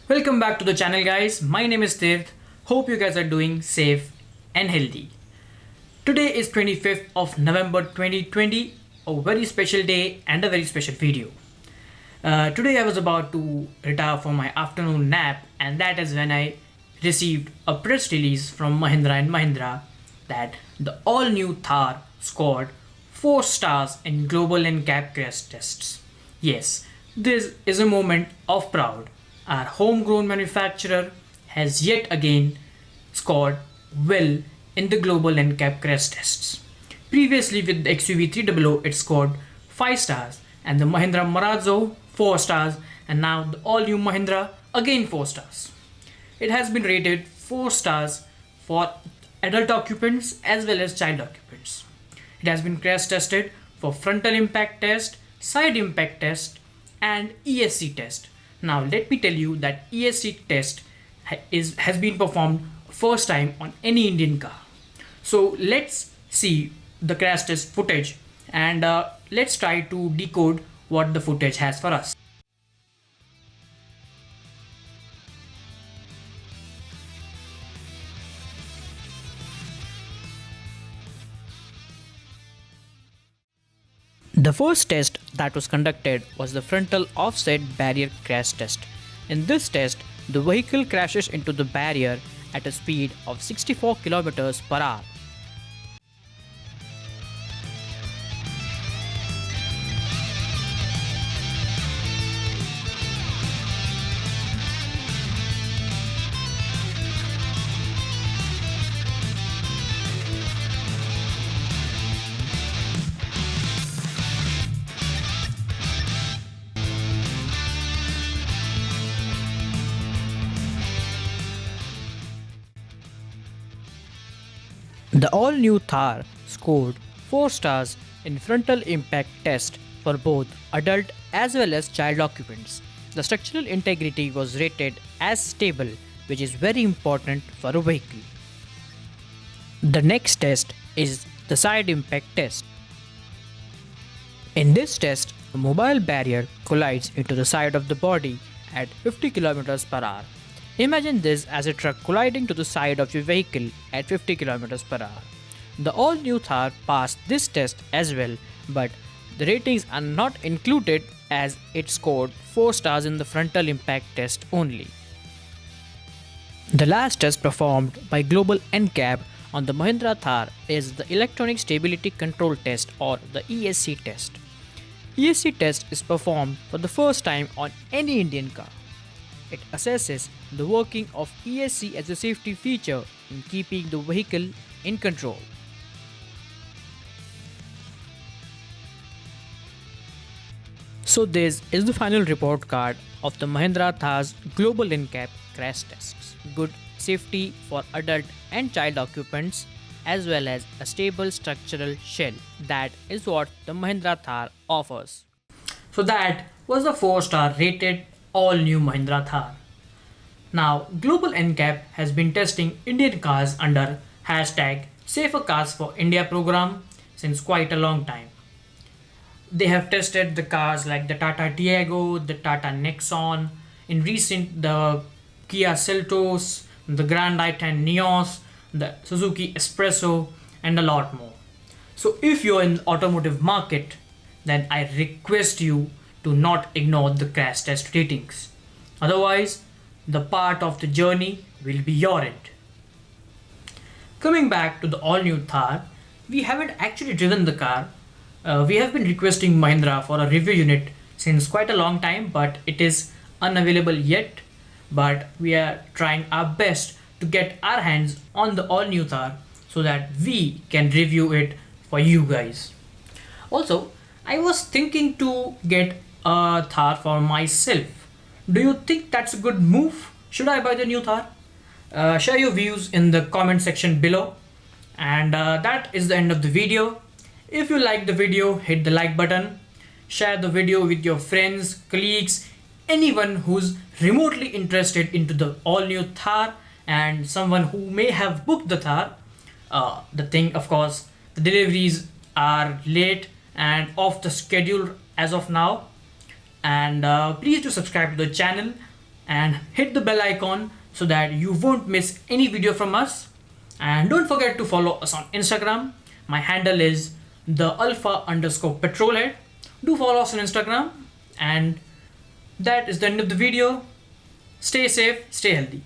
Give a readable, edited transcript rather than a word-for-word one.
Welcome back to the channel, guys. My name is Tirth. Hope you guys are doing safe and healthy. Today is 25th of November 2020, a very special day and a very special video. Today I was about to retire from my afternoon nap, and that is when I received a press release from Mahindra and Mahindra that the all-new Thar scored 4 stars in Global NCAP crash tests. Yes, this is a moment of pride. Our homegrown manufacturer has yet again scored well in the Global NCAP crash tests. Previously with the XUV 300 it scored 5 stars, and the Mahindra Marazzo 4 stars, and now the all-new Mahindra again 4 stars. It has been rated 4 stars for adult occupants as well as child occupants. It has been crash tested for frontal impact test, side impact test and ESC test. Now let me tell you that ESC test has been performed first time on any Indian car. So let's see the crash test footage and let's try to decode what the footage has for us. The first test that was conducted was the frontal offset barrier crash test. In this test, the vehicle crashes into the barrier at a speed of 64 km per hour. The all-new Thar scored 4 stars in frontal impact test for both adult as well as child occupants. The structural integrity was rated as stable, which is very important for a vehicle. The next test is the side impact test. In this test, a mobile barrier collides into the side of the body at 50 km per hour. Imagine this as a truck colliding to the side of your vehicle at 50 km per hour. The all-new Thar passed this test as well, but the ratings are not included as it scored 4 stars in the frontal impact test only. The last test performed by Global NCAP on the Mahindra Thar is the Electronic Stability Control Test, or the ESC test. ESC test is performed for the first time on any Indian car. It assesses the working of ESC as a safety feature in keeping the vehicle in control. So this is the final report card of the Mahindra Thar's Global NCAP crash tests. Good safety for adult and child occupants as well as a stable structural shell. That is what the Mahindra Thar offers. So that was the 4-star rated all-new Mahindra Thar. Now, Global NCAP has been testing Indian cars under hashtag Safer Cars for India program since quite a long time. They have tested the cars like the Tata Tiago, the Tata Nexon, in recent the Kia Seltos, the Grand i10 Neos, the Suzuki Espresso and a lot more. So if you're in the automotive market, then I request you to not ignore the crash test ratings. Otherwise, the part of the journey will be your end. Coming back to the all-new Thar, we haven't actually driven the car. We have been requesting Mahindra for a review unit since quite a long time, but it is unavailable yet. But we are trying our best to get our hands on the all-new Thar so that we can review it for you guys. Also, I was thinking to get a Thar for myself. Do you think that's a good move? Should I buy the new Thar? Share your views in the comment section below. And that is the end of the video. If you like the video, hit the like button. Share the video with your friends, colleagues, anyone who's remotely interested into the all-new Thar and someone who may have booked the Thar. The thing, of course, the deliveries are late and off the schedule as of now. And please do subscribe to the channel and hit the bell icon so that you won't miss any video from us. And don't forget to follow us on Instagram. My handle is the alpha_petrolhead. Do follow us on Instagram. And that is the end of the video. Stay safe, stay healthy.